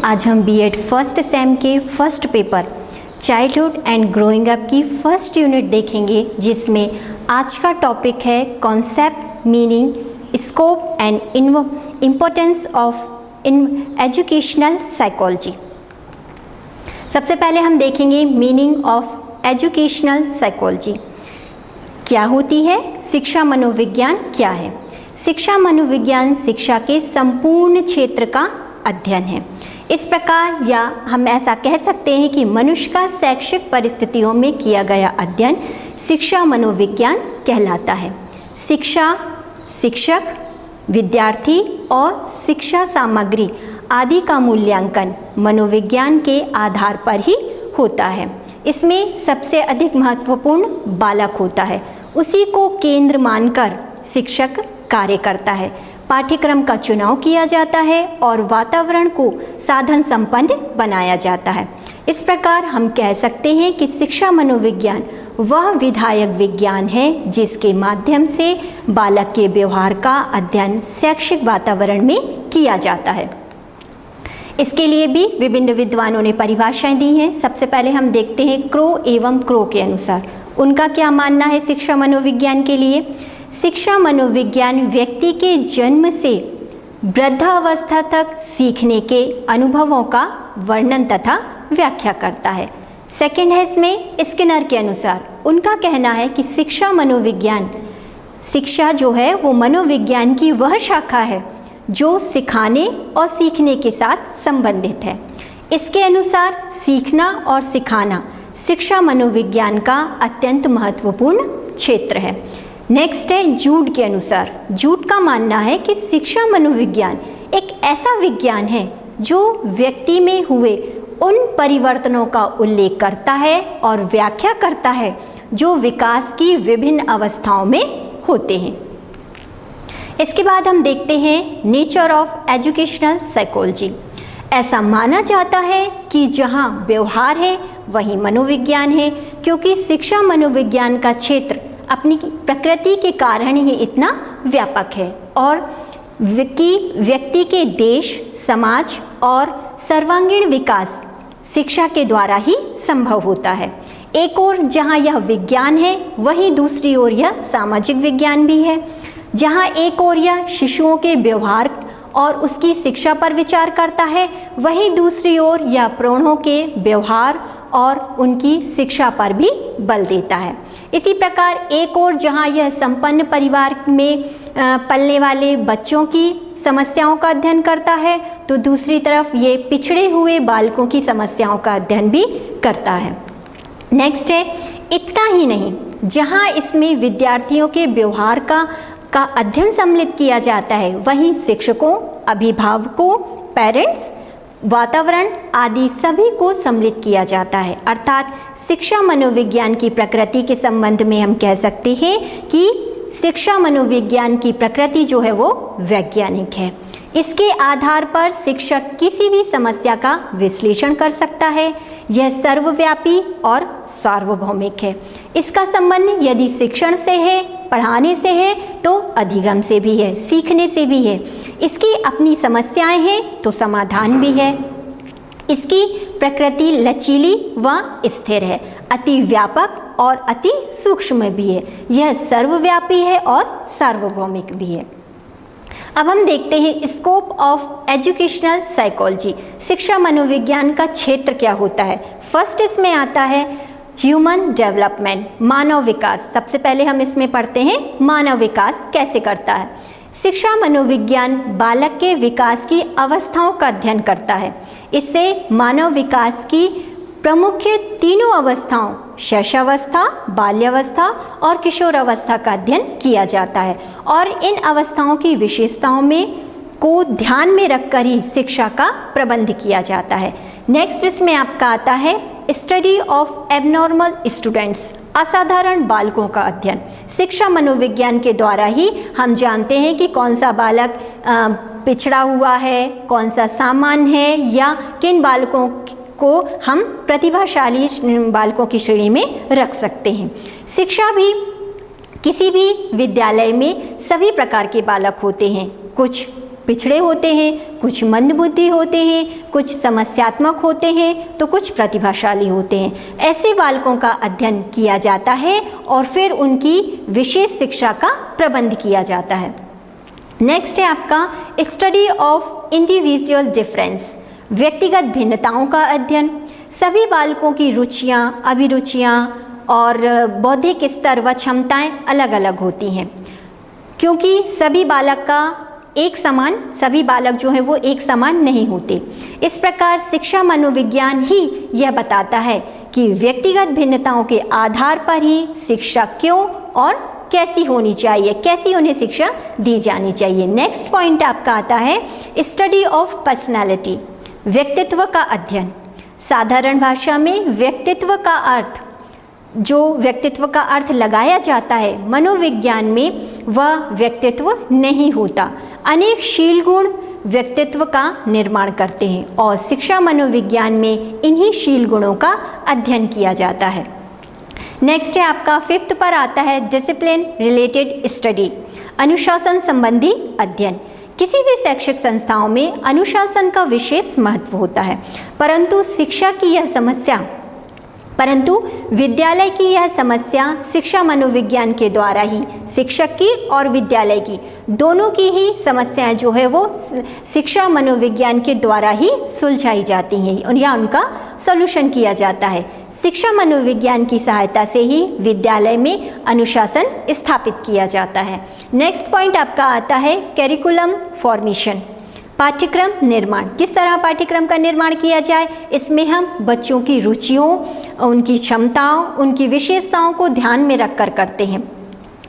आज हम BEd first sem के first paper childhood and growing up की फर्स्ट यूनिट देखेंगे, जिसमें आज का टॉपिक है concept, meaning, scope and importance of educational psychology. सबसे पहले हम देखेंगे मीनिंग ऑफ एजुकेशनल साइकोलॉजी। क्या होती है? शिक्षा मनोविज्ञान क्या है? शिक्षा मनोविज्ञान शिक्षा के संपूर्ण क्षेत्र का अध्ययन है। इस प्रकार या हम ऐसा कह सकते हैं कि मनुष्य का शैक्षिक परिस्थितियों में किया गया अध्ययन शिक्षा मनोविज्ञान कहलाता है। शिक्षा, शिक्षक, विद्यार्थी और शिक्षा सामग्री आदि का मूल्यांकन मनोविज्ञान के आधार पर ही होता है। इसमें सबसे अधिक महत्वपूर्ण बालक होता है, उसी को केंद्र मानकर शिक्षक कार्य करता है। पाठ्यक्रम का चुनाव किया जाता है और वातावरण को साधन संपन्न बनाया जाता है। इस प्रकार हम कह सकते हैं कि शिक्षा मनोविज्ञान वह विधायक विज्ञान है जिसके माध्यम से बालक के व्यवहार का अध्ययन शैक्षिक वातावरण में किया जाता है। इसके लिए भी विभिन्न विद्वानों ने परिभाषाएं दी हैं। सबसे पहले हम देखते हैं क्रो एवं क्रो के अनुसार उनका क्या मानना है शिक्षा मनोविज्ञान के लिए। शिक्षा मनोविज्ञान व्यक्ति के जन्म से वृद्धावस्था तक सीखने के अनुभवों का वर्णन तथा व्याख्या करता है। सेकंड है इसमें स्किनर के अनुसार उनका कहना है कि शिक्षा मनोविज्ञान, शिक्षा जो है वो मनोविज्ञान की वह शाखा है जो सिखाने और सीखने के साथ संबंधित है। इसके अनुसार सीखना और सिखाना शिक्षा मनोविज्ञान का अत्यंत महत्वपूर्ण क्षेत्र है। नेक्स्ट है जूड के अनुसार, जूड का मानना है कि शिक्षा मनोविज्ञान एक ऐसा विज्ञान है जो व्यक्ति में हुए उन परिवर्तनों का उल्लेख करता है और व्याख्या करता है जो विकास की विभिन्न अवस्थाओं में होते हैं। इसके बाद हम देखते हैं नेचर ऑफ एजुकेशनल साइकोलॉजी। ऐसा माना जाता है कि जहाँ व्यवहार है वहीं मनोविज्ञान है, क्योंकि शिक्षा मनोविज्ञान का क्षेत्र अपनी प्रकृति के कारण ही इतना व्यापक है और व्यक्ति के देश, समाज और सर्वांगीण विकास शिक्षा के द्वारा ही संभव होता है। एक ओर जहाँ यह विज्ञान है वहीं दूसरी ओर यह सामाजिक विज्ञान भी है। जहाँ एक ओर यह शिशुओं के व्यवहार और उसकी शिक्षा पर विचार करता है, वहीं दूसरी ओर यह प्रौढ़ों के व्यवहार और उनकी शिक्षा पर भी बल देता है। इसी प्रकार एक ओर जहाँ यह संपन्न परिवार में पलने वाले बच्चों की समस्याओं का अध्ययन करता है, तो दूसरी तरफ ये पिछड़े हुए बालकों की समस्याओं का अध्ययन भी करता है। नेक्स्ट है इतना ही नहीं, जहाँ इसमें विद्यार्थियों के व्यवहार का अध्ययन सम्मिलित किया जाता है, वहीं शिक्षकों, अभिभावकों, पेरेंट्स, वातावरण आदि सभी को सम्मिलित किया जाता है। अर्थात शिक्षा मनोविज्ञान की प्रकृति के संबंध में हम कह सकते हैं कि शिक्षा मनोविज्ञान की प्रकृति जो है वो वैज्ञानिक है। इसके आधार पर शिक्षक किसी भी समस्या का विश्लेषण कर सकता है। यह सर्वव्यापी और सार्वभौमिक है। इसका संबंध यदि शिक्षण से है, पढ़ाने से है, तो अधिगम से भी है, सीखने से भी है। इसकी अपनी समस्याएं हैं तो समाधान भी है। इसकी प्रकृति लचीली व स्थिर है, अति व्यापक और अति सूक्ष्म भी है। यह सर्वव्यापी है और सार्वभौमिक भी है। अब हम देखते हैं स्कोप ऑफ एजुकेशनल साइकोलॉजी। शिक्षा मनोविज्ञान का क्षेत्र क्या होता है। फर्स्ट इसमें आता है ह्यूमन डेवलपमेंट, मानव विकास। सबसे पहले हम इसमें पढ़ते हैं मानव विकास कैसे करता है। शिक्षा मनोविज्ञान बालक के विकास की अवस्थाओं का अध्ययन करता है। इससे मानव विकास की प्रमुख तीनों अवस्थाओं, शैशवावस्था, बाल्यावस्था और किशोरावस्था का अध्ययन किया जाता है और इन अवस्थाओं की विशेषताओं में को ध्यान में रखकर ही शिक्षा का प्रबंध किया जाता है। नेक्स्ट इसमें आपका आता है स्टडी ऑफ एबनॉर्मल स्टूडेंट्स, असाधारण बालकों का अध्ययन। शिक्षा मनोविज्ञान के द्वारा ही हम जानते हैं कि कौन सा बालक पिछड़ा हुआ है, कौन सा सामान्य है, या किन बालकों को हम प्रतिभाशाली बालकों की श्रेणी में रख सकते हैं। शिक्षा भी किसी भी विद्यालय में सभी प्रकार के बालक होते हैं। कुछ पिछड़े होते हैं, कुछ मंदबुद्धि होते हैं, कुछ समस्यात्मक होते हैं, तो कुछ प्रतिभाशाली होते हैं। ऐसे बालकों का अध्ययन किया जाता है और फिर उनकी विशेष शिक्षा का प्रबंध किया जाता है। नेक्स्ट है आपका स्टडी ऑफ इंडिविजुअल डिफरेंस, व्यक्तिगत भिन्नताओं का अध्ययन। सभी बालकों की रुचियाँ, अभिरुचियाँ और बौद्धिक स्तर व क्षमताएं अलग अलग होती हैं, क्योंकि सभी बालक जो हैं वो एक समान नहीं होते। इस प्रकार शिक्षा मनोविज्ञान ही यह बताता है कि व्यक्तिगत भिन्नताओं के आधार पर ही शिक्षा क्यों और कैसी होनी चाहिए, कैसी उन्हें शिक्षा दी जानी चाहिए। नेक्स्ट पॉइंट आपका आता है स्टडी ऑफ पर्सनालिटी, व्यक्तित्व का अध्ययन। साधारण भाषा में व्यक्तित्व का अर्थ लगाया जाता है, मनोविज्ञान में वह व्यक्तित्व नहीं होता। अनेक शील गुण व्यक्तित्व का निर्माण करते हैं और शिक्षा मनोविज्ञान में इन्हीं शील गुणों का अध्ययन किया जाता है। नेक्स्ट है आपका 5th पर आता है डिसिप्लिन रिलेटेड स्टडी, अनुशासन संबंधी अध्ययन। किसी भी शैक्षिक संस्थाओं में अनुशासन का विशेष महत्व होता है, परंतु विद्यालय की यह समस्या शिक्षा मनोविज्ञान के द्वारा ही, शिक्षक की और विद्यालय की दोनों की ही समस्याएं जो है वो शिक्षा मनोविज्ञान के द्वारा ही सुलझाई जाती हैं और या उनका सॉल्यूशन किया जाता है। शिक्षा मनोविज्ञान की सहायता से ही विद्यालय में अनुशासन स्थापित किया जाता है। नेक्स्ट पॉइंट आपका आता है करिकुलम फॉर्मेशन, पाठ्यक्रम निर्माण। किस तरह पाठ्यक्रम का निर्माण किया जाए, इसमें हम बच्चों की रुचियों, उनकी क्षमताओं, उनकी विशेषताओं को ध्यान में रखकर करते हैं,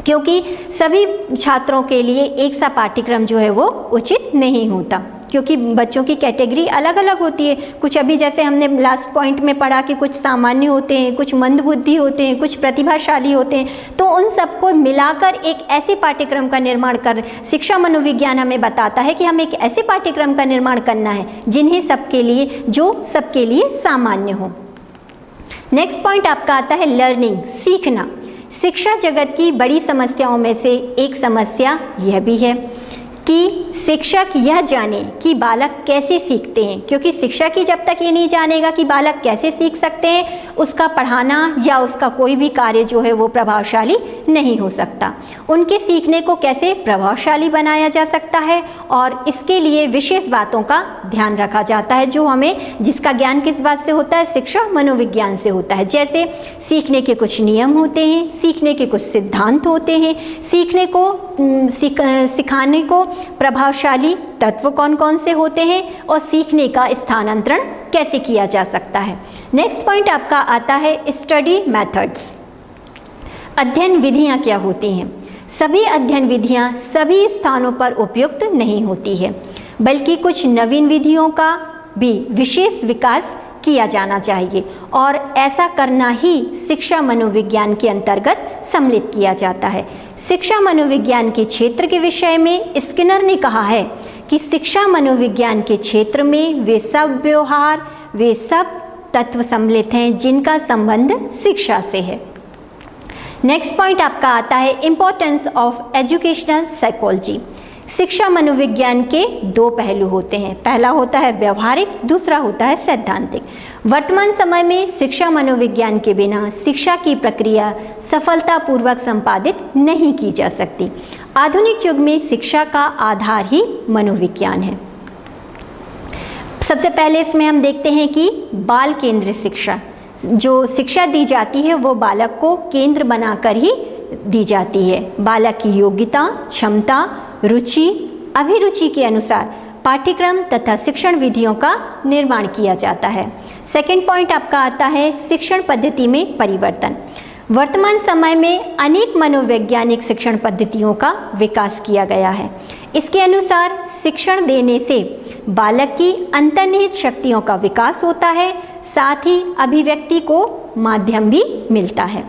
क्योंकि सभी छात्रों के लिए एक सा पाठ्यक्रम जो है वो उचित नहीं होता, क्योंकि बच्चों की कैटेगरी अलग अलग होती है। कुछ अभी जैसे हमने लास्ट पॉइंट में पढ़ा कि कुछ सामान्य होते हैं, कुछ मंदबुद्धि होते हैं, कुछ प्रतिभाशाली होते हैं, तो उन सबको मिलाकर एक ऐसे पाठ्यक्रम का निर्माण कर शिक्षा मनोविज्ञान हमें बताता है कि हमें एक ऐसे पाठ्यक्रम का निर्माण करना है जिन्हें सबके लिए सामान्य हो। नेक्स्ट पॉइंट आपका आता है लर्निंग, सीखना। शिक्षा जगत की बड़ी समस्याओं में से एक समस्या यह भी है कि शिक्षक यह जाने कि बालक कैसे सीखते हैं, क्योंकि शिक्षक ही जब तक ये नहीं जानेगा कि बालक कैसे सीख सकते हैं, उसका पढ़ाना या उसका कोई भी कार्य जो है वो प्रभावशाली नहीं हो सकता। उनके सीखने को कैसे प्रभावशाली बनाया जा सकता है और इसके लिए विशेष बातों का ध्यान रखा जाता है, जिसका ज्ञान किस बात से होता है, शिक्षा मनोविज्ञान से होता है। जैसे सीखने के कुछ नियम होते हैं, सीखने के कुछ सिद्धांत होते हैं, सिखाने को प्रभावशाली तत्व कौन कौन से होते हैं और सीखने का स्थानांतरण कैसे किया जा सकता है। नेक्स्ट पॉइंट आपका आता है स्टडी मेथड्स, अध्ययन विधियां क्या होती हैं। सभी अध्ययन विधियां सभी स्थानों पर उपयुक्त नहीं होती है, बल्कि कुछ नवीन विधियों का भी विशेष विकास किया जाना चाहिए और ऐसा करना ही शिक्षा मनोविज्ञान के अंतर्गत सम्मिलित किया जाता है। शिक्षा मनोविज्ञान के क्षेत्र के विषय में स्किनर ने कहा है कि शिक्षा मनोविज्ञान के क्षेत्र में वे सब व्यवहार, वे सब तत्व सम्मिलित हैं जिनका संबंध शिक्षा से है। नेक्स्ट पॉइंट आपका आता है इम्पोर्टेंस ऑफ एजुकेशनल साइकोलॉजी। शिक्षा मनोविज्ञान के दो पहलू होते हैं, पहला होता है व्यवहारिक, दूसरा होता है सैद्धांतिक। वर्तमान समय में शिक्षा मनोविज्ञान के बिना शिक्षा की प्रक्रिया सफलतापूर्वक संपादित नहीं की जा सकती। आधुनिक युग में शिक्षा का आधार ही मनोविज्ञान है। सबसे पहले इसमें हम देखते हैं कि बाल केंद्रित शिक्षा, जो शिक्षा दी जाती है वो बालक को केंद्र बनाकर ही दी जाती है। बालक की योग्यता, क्षमता, रुचि, अभिरुचि के अनुसार पाठ्यक्रम तथा शिक्षण विधियों का निर्माण किया जाता है। सेकंड पॉइंट आपका आता है शिक्षण पद्धति में परिवर्तन। वर्तमान समय में अनेक मनोवैज्ञानिक शिक्षण पद्धतियों का विकास किया गया है। इसके अनुसार शिक्षण देने से बालक की अंतर्निहित शक्तियों का विकास होता है, साथ ही अभिव्यक्ति को माध्यम भी मिलता है।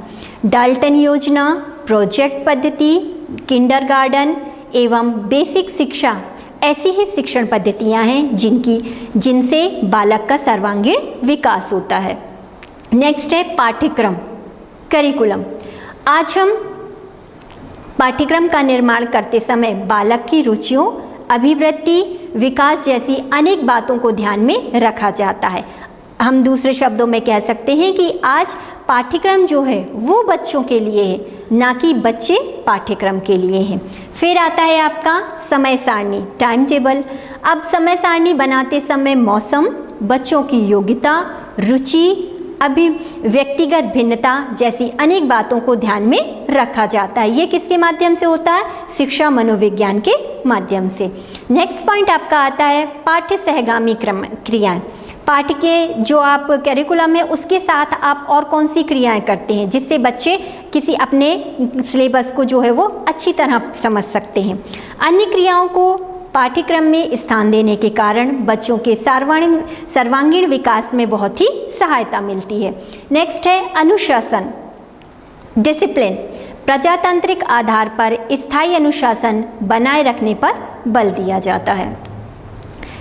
डाल्टन योजना, प्रोजेक्ट पद्धति, किंडरगार्टन एवं बेसिक शिक्षा ऐसी ही शिक्षण पद्धतियां हैं जिनसे बालक का सर्वांगीण विकास होता है। नेक्स्ट है पाठ्यक्रम, करिकुलम। आज हम पाठ्यक्रम का निर्माण करते समय बालक की रुचियों, अभिवृत्ति, विकास जैसी अनेक बातों को ध्यान में रखा जाता है। हम दूसरे शब्दों में कह सकते हैं कि आज पाठ्यक्रम जो है वो बच्चों के लिए है, ना कि बच्चे पाठ्यक्रम के लिए हैं। फिर आता है आपका समय सारणी, टाइम टेबल। अब समय सारणी बनाते समय मौसम, बच्चों की योग्यता, रुचि, अभी व्यक्तिगत भिन्नता जैसी अनेक बातों को ध्यान में रखा जाता है। ये किसके माध्यम से होता है? शिक्षा मनोविज्ञान के माध्यम से। नेक्स्ट पॉइंट आपका आता है पाठ्य सहगामी क्रियाएं। पाठ्य के जो आप करिकुलम है उसके साथ आप और कौन सी क्रियाएं करते हैं जिससे बच्चे किसी अपने सिलेबस को जो है वो अच्छी तरह समझ सकते हैं। अन्य क्रियाओं को पाठ्यक्रम में स्थान देने के कारण बच्चों के सर्वांगीण विकास में बहुत ही सहायता मिलती है। नेक्स्ट है अनुशासन, डिसिप्लिन। प्रजातांत्रिक आधार पर स्थायी अनुशासन बनाए रखने पर बल दिया जाता है।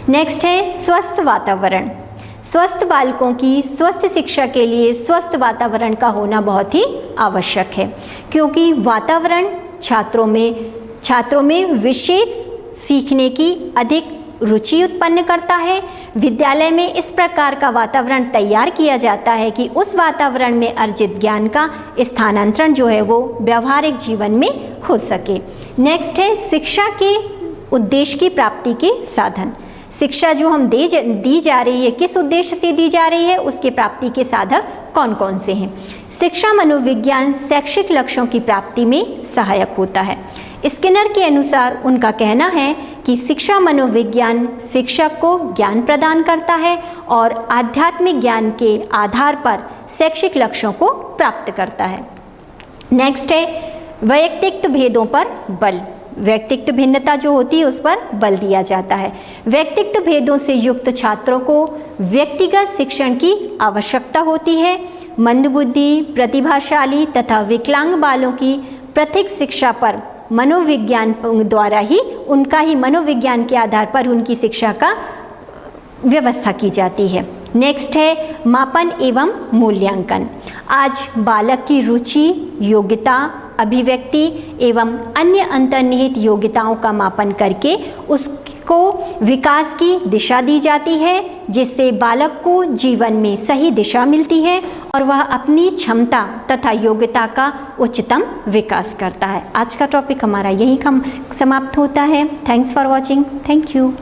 नेक्स्ट है स्वस्थ वातावरण। स्वस्थ बालकों की स्वस्थ शिक्षा के लिए स्वस्थ वातावरण का होना बहुत ही आवश्यक है, क्योंकि वातावरण छात्रों में विशेष सीखने की अधिक रुचि उत्पन्न करता है। विद्यालय में इस प्रकार का वातावरण तैयार किया जाता है कि उस वातावरण में अर्जित ज्ञान का स्थानांतरण जो है वो व्यवहारिक जीवन में हो सके। नेक्स्ट है शिक्षा के उद्देश्य की प्राप्ति के साधन। शिक्षा जो हम दी जा रही है किस उद्देश्य से दी जा रही है, उसके प्राप्ति के साधक कौन कौन से हैं। शिक्षा मनोविज्ञान शैक्षिक लक्ष्यों की प्राप्ति में सहायक होता है। स्किनर के अनुसार उनका कहना है कि शिक्षा मनोविज्ञान शिक्षक को ज्ञान प्रदान करता है और आध्यात्मिक ज्ञान के आधार पर शैक्षिक लक्ष्यों को प्राप्त करता है। नेक्स्ट है वैयक्तिक भेदों पर बल। व्यक्तित्व भिन्नता जो होती है उस पर बल दिया जाता है। व्यक्तित्व भेदों से युक्त छात्रों को व्यक्तिगत शिक्षण की आवश्यकता होती है। मंदबुद्धि, प्रतिभाशाली तथा विकलांग बालों की पृथक शिक्षा पर मनोविज्ञान द्वारा ही मनोविज्ञान के आधार पर उनकी शिक्षा का व्यवस्था की जाती है। नेक्स्ट है मापन एवं मूल्यांकन। आज बालक की रुचि, योग्यता, अभिव्यक्ति एवं अन्य अंतर्निहित योग्यताओं का मापन करके उसको विकास की दिशा दी जाती है, जिससे बालक को जीवन में सही दिशा मिलती है और वह अपनी क्षमता तथा योग्यता का उच्चतम विकास करता है। आज का टॉपिक हमारा यही समाप्त होता है। Thanks for watching. Thank you.